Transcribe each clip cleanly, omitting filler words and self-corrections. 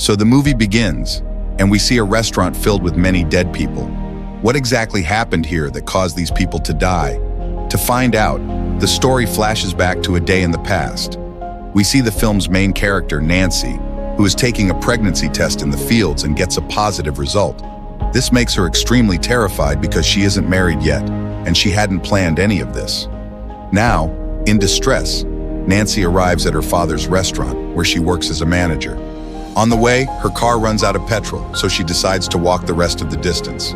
So the movie begins, and we see a restaurant filled with many dead people. What exactly happened here that caused these people to die? To find out, the story flashes back to a day in the past. We see the film's main character, Nancy, who is taking a pregnancy test in the fields and gets a positive result. This makes her extremely terrified because she isn't married yet, and she hadn't planned any of this. Now, in distress, Nancy arrives at her father's restaurant, where she works as a manager. On the way, her car runs out of petrol, so she decides to walk the rest of the distance.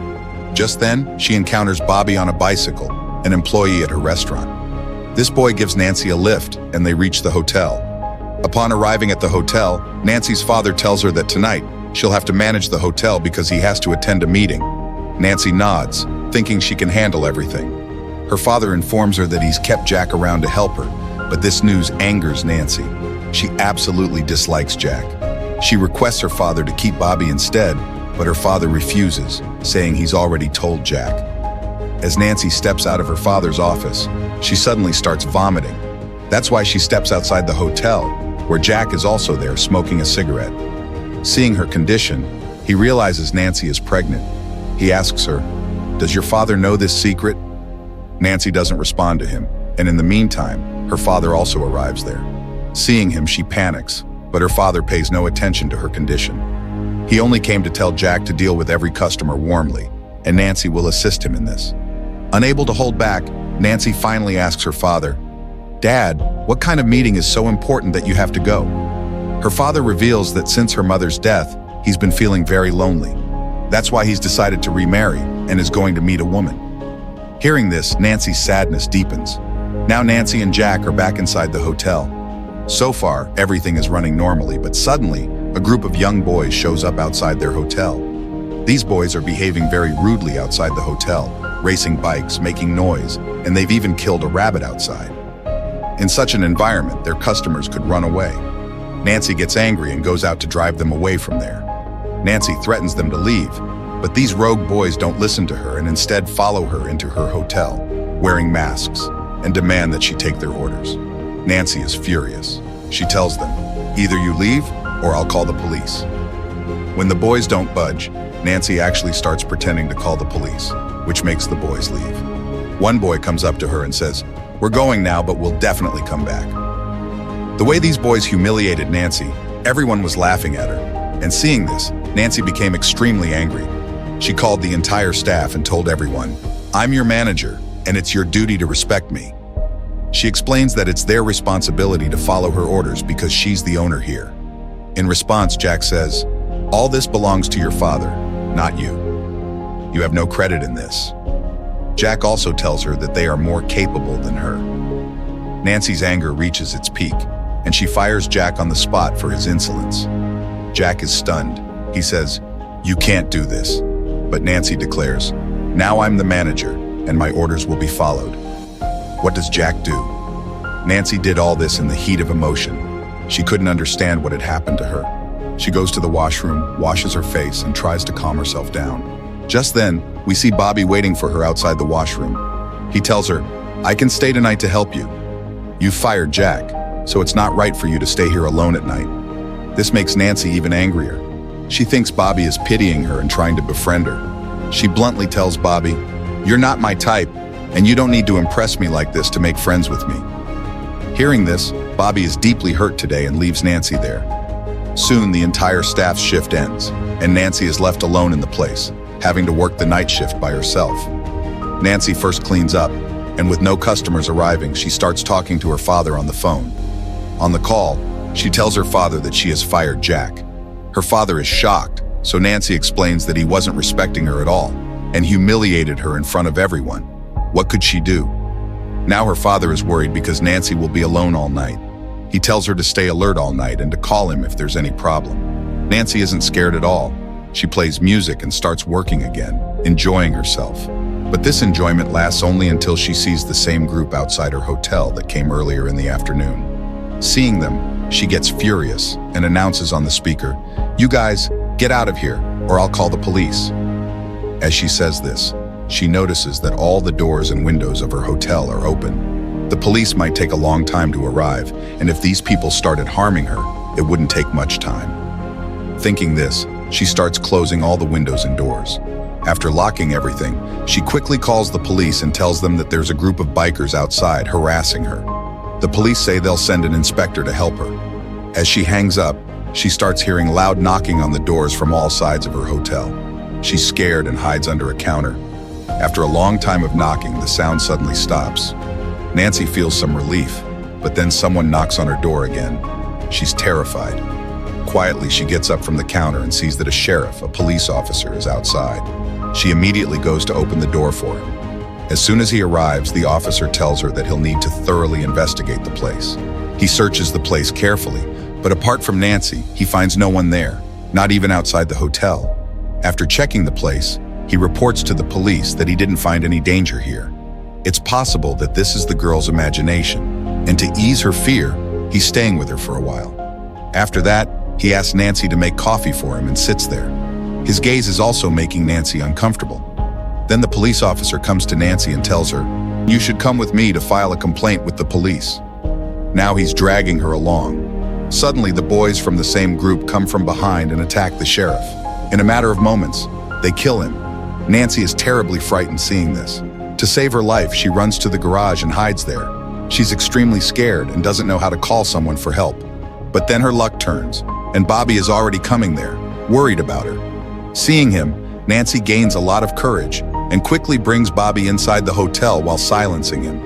Just then, she encounters Bobby on a bicycle, an employee at her restaurant. This boy gives Nancy a lift, and they reach the hotel. Upon arriving at the hotel, Nancy's father tells her that tonight, she'll have to manage the hotel because he has to attend a meeting. Nancy nods, thinking she can handle everything. Her father informs her that he's kept Jack around to help her, but this news angers Nancy. She absolutely dislikes Jack. She requests her father to keep Bobby instead, but her father refuses, saying he's already told Jack. As Nancy steps out of her father's office, she suddenly starts vomiting. That's why she steps outside the hotel, where Jack is also there smoking a cigarette. Seeing her condition, he realizes Nancy is pregnant. He asks her, "Does your father know this secret?" Nancy doesn't respond to him, and in the meantime, her father also arrives there. Seeing him, she panics, but her father pays no attention to her condition. He only came to tell Jack to deal with every customer warmly, and Nancy will assist him in this. Unable to hold back, Nancy finally asks her father, "Dad, what kind of meeting is so important that you have to go?" Her father reveals that since her mother's death, he's been feeling very lonely. That's why he's decided to remarry and is going to meet a woman. Hearing this, Nancy's sadness deepens. Now Nancy and Jack are back inside the hotel. So far, everything is running normally, but suddenly, a group of young boys shows up outside their hotel. These boys are behaving very rudely outside the hotel, racing bikes, making noise, and they've even killed a rabbit outside. In such an environment, their customers could run away. Nancy gets angry and goes out to drive them away from there. Nancy threatens them to leave, but these rogue boys don't listen to her and instead follow her into her hotel, wearing masks, and demand that she take their orders. Nancy is furious. She tells them, "Either you leave, or I'll call the police." When the boys don't budge, Nancy actually starts pretending to call the police, which makes the boys leave. One boy comes up to her and says, "We're going now, but we'll definitely come back." The way these boys humiliated Nancy, everyone was laughing at her. And seeing this, Nancy became extremely angry. She called the entire staff and told everyone, "I'm your manager, and it's your duty to respect me." She explains that it's their responsibility to follow her orders because she's the owner here. In response, Jack says, "All this belongs to your father, not you. You have no credit in this." Jack also tells her that they are more capable than her. Nancy's anger reaches its peak, and she fires Jack on the spot for his insolence. Jack is stunned. He says, "You can't do this." But Nancy declares, "Now I'm the manager, and my orders will be followed." What does Jack do? Nancy did all this in the heat of emotion. She couldn't understand what had happened to her. She goes to the washroom, washes her face, and tries to calm herself down. Just then, we see Bobby waiting for her outside the washroom. He tells her, "I can stay tonight to help you. You fired Jack, so it's not right for you to stay here alone at night." This makes Nancy even angrier. She thinks Bobby is pitying her and trying to befriend her. She bluntly tells Bobby, "You're not my type, and you don't need to impress me like this to make friends with me." Hearing this, Bobby is deeply hurt today and leaves Nancy there. Soon, the entire staff's shift ends, and Nancy is left alone in the place, having to work the night shift by herself. Nancy first cleans up, and with no customers arriving, she starts talking to her father on the phone. On the call, she tells her father that she has fired Jack. Her father is shocked, so Nancy explains that he wasn't respecting her at all and humiliated her in front of everyone. What could she do? Now her father is worried because Nancy will be alone all night. He tells her to stay alert all night and to call him if there's any problem. Nancy isn't scared at all. She plays music and starts working again, enjoying herself. But this enjoyment lasts only until she sees the same group outside her hotel that came earlier in the afternoon. Seeing them, she gets furious and announces on the speaker, "You guys, get out of here, or I'll call the police." As she says this, she notices that all the doors and windows of her hotel are open. The police might take a long time to arrive, and if these people started harming her, it wouldn't take much time. Thinking this, she starts closing all the windows and doors. After locking everything, she quickly calls the police and tells them that there's a group of bikers outside harassing her. The police say they'll send an inspector to help her. As she hangs up, she starts hearing loud knocking on the doors from all sides of her hotel. She's scared and hides under a counter. After a long time of knocking, the sound suddenly stops. Nancy feels some relief, but then someone knocks on her door again. She's terrified. Quietly, she gets up from the counter and sees that a sheriff, a police officer, is outside. She immediately goes to open the door for him. As soon as he arrives, the officer tells her that he'll need to thoroughly investigate the place. He searches the place carefully, but apart from Nancy, he finds no one there, not even outside the hotel. After checking the place, he reports to the police that he didn't find any danger here. It's possible that this is the girl's imagination, and to ease her fear, he's staying with her for a while. After that, he asks Nancy to make coffee for him and sits there. His gaze is also making Nancy uncomfortable. Then the police officer comes to Nancy and tells her, "You should come with me to file a complaint with the police." Now he's dragging her along. Suddenly, the boys from the same group come from behind and attack the sheriff. In a matter of moments, they kill him. Nancy is terribly frightened seeing this. To save her life, she runs to the garage and hides there. She's extremely scared and doesn't know how to call someone for help. But then her luck turns, and Bobby is already coming there, worried about her. Seeing him, Nancy gains a lot of courage and quickly brings Bobby inside the hotel while silencing him.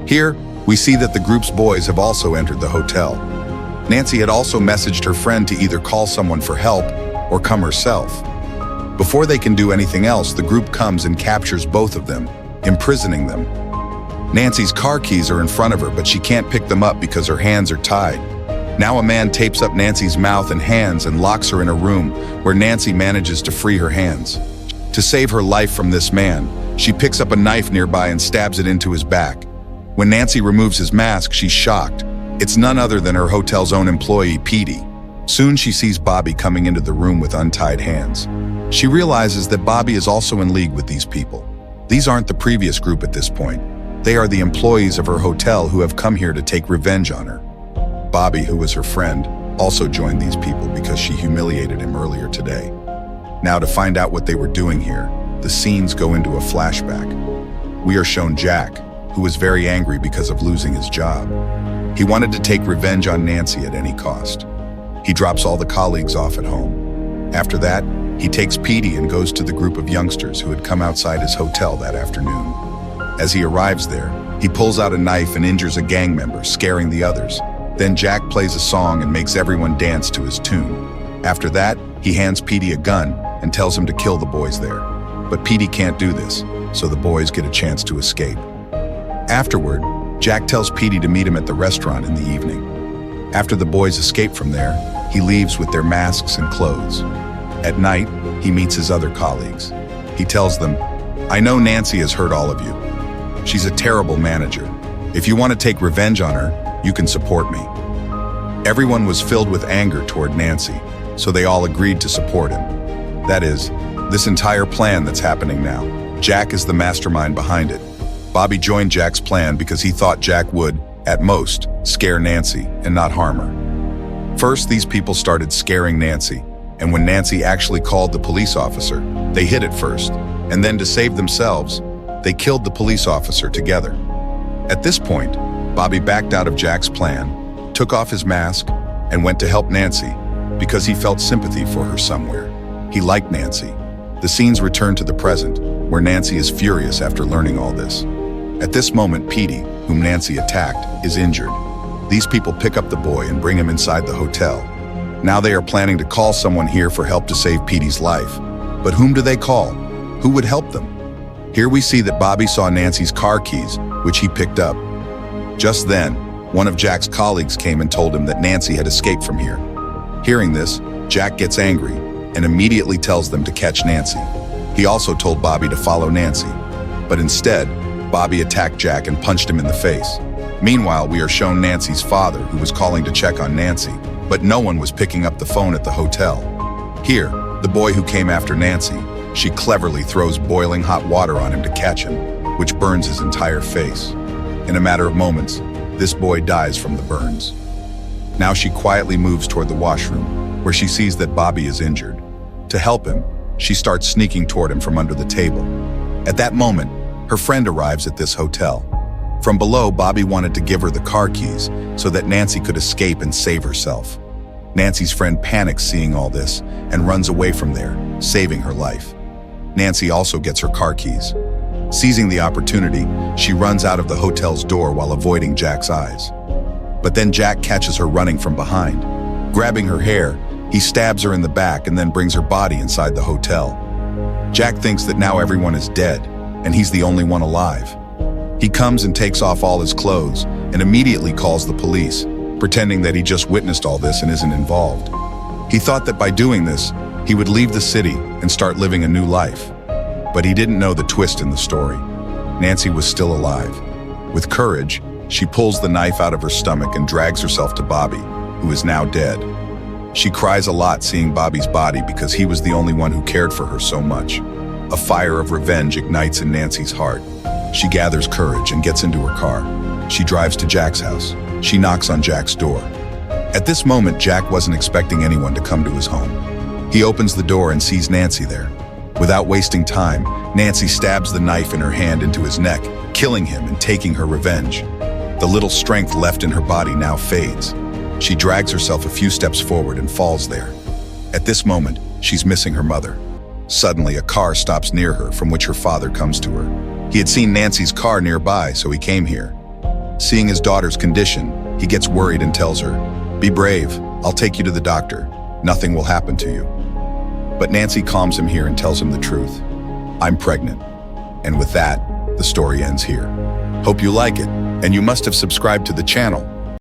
Here, we see that the group's boys have also entered the hotel. Nancy had also messaged her friend to either call someone for help or come herself. Before they can do anything else, the group comes and captures both of them, imprisoning them. Nancy's car keys are in front of her, but she can't pick them up because her hands are tied. Now a man tapes up Nancy's mouth and hands and locks her in a room where Nancy manages to free her hands. To save her life from this man, she picks up a knife nearby and stabs it into his back. When Nancy removes his mask, she's shocked. It's none other than her hotel's own employee, Petey. Soon she sees Bobby coming into the room with untied hands. She realizes that Bobby is also in league with these people. These aren't the previous group at this point. They are the employees of her hotel who have come here to take revenge on her. Bobby, who was her friend, also joined these people because she humiliated him earlier today. Now, to find out what they were doing here, the scenes go into a flashback. We are shown Jack, who was very angry because of losing his job. He wanted to take revenge on Nancy at any cost. He drops all the colleagues off at home. After that, he takes Petey and goes to the group of youngsters who had come outside his hotel that afternoon. As he arrives there, he pulls out a knife and injures a gang member, scaring the others. Then Jack plays a song and makes everyone dance to his tune. After that, he hands Petey a gun and tells him to kill the boys there. But Petey can't do this, so the boys get a chance to escape. Afterward, Jack tells Petey to meet him at the restaurant in the evening. After the boys escape from there, he leaves with their masks and clothes. At night, he meets his other colleagues. He tells them, "I know Nancy has hurt all of you. She's a terrible manager. If you want to take revenge on her, you can support me." Everyone was filled with anger toward Nancy, so they all agreed to support him. That is, this entire plan that's happening now. Jack is the mastermind behind it. Bobby joined Jack's plan because he thought Jack would, at most, scare Nancy and not harm her. First, these people started scaring Nancy, and when Nancy actually called the police officer, they hid it first, and then to save themselves, they killed the police officer together. At this point, Bobby backed out of Jack's plan, took off his mask, and went to help Nancy because he felt sympathy for her somewhere. He liked Nancy. The scenes return to the present, where Nancy is furious after learning all this. At this moment, Petey, whom Nancy attacked, is injured. These people pick up the boy and bring him inside the hotel. Now they are planning to call someone here for help to save Petey's life. But whom do they call? Who would help them? Here we see that Bobby saw Nancy's car keys, which he picked up. Just then, one of Jack's colleagues came and told him that Nancy had escaped from here. Hearing this, Jack gets angry and immediately tells them to catch Nancy. He also told Bobby to follow Nancy, but instead, Bobby attacked Jack and punched him in the face. Meanwhile, we are shown Nancy's father, who was calling to check on Nancy, but no one was picking up the phone at the hotel. Here, the boy who came after Nancy, she cleverly throws boiling hot water on him to catch him, which burns his entire face. In a matter of moments, this boy dies from the burns. Now she quietly moves toward the washroom. where she sees that Bobby is injured. To help him, she starts sneaking toward him from under the table. At that moment, her friend arrives at this hotel. From below, Bobby wanted to give her the car keys so that Nancy could escape and save herself. Nancy's friend panics seeing all this and runs away from there, saving her life. Nancy also gets her car keys. Seizing the opportunity, she runs out of the hotel's door while avoiding Jack's eyes. But then Jack catches her running from behind. Grabbing her hair, he stabs her in the back and then brings her body inside the hotel. Jack thinks that now everyone is dead, and he's the only one alive. He comes and takes off all his clothes and immediately calls the police, pretending that he just witnessed all this and isn't involved. He thought that by doing this, he would leave the city and start living a new life. But he didn't know the twist in the story. Nancy was still alive. With courage, she pulls the knife out of her stomach and drags herself to Bobby, who is now dead. She cries a lot seeing Bobby's body because he was the only one who cared for her so much. A fire of revenge ignites in Nancy's heart. She gathers courage and gets into her car. She drives to Jack's house. She knocks on Jack's door. At this moment, Jack wasn't expecting anyone to come to his home. He opens the door and sees Nancy there. Without wasting time, Nancy stabs the knife in her hand into his neck, killing him and taking her revenge. The little strength left in her body now fades. She drags herself a few steps forward and falls there. At this moment, she's missing her mother. Suddenly, a car stops near her, from which her father comes to her. He had seen Nancy's car nearby, so he came here. Seeing his daughter's condition, he gets worried and tells her, "Be brave, I'll take you to the doctor. Nothing will happen to you." But Nancy calms him here and tells him the truth. "I'm pregnant." And with that, the story ends here. Hope you like it, and you must have subscribed to the channel.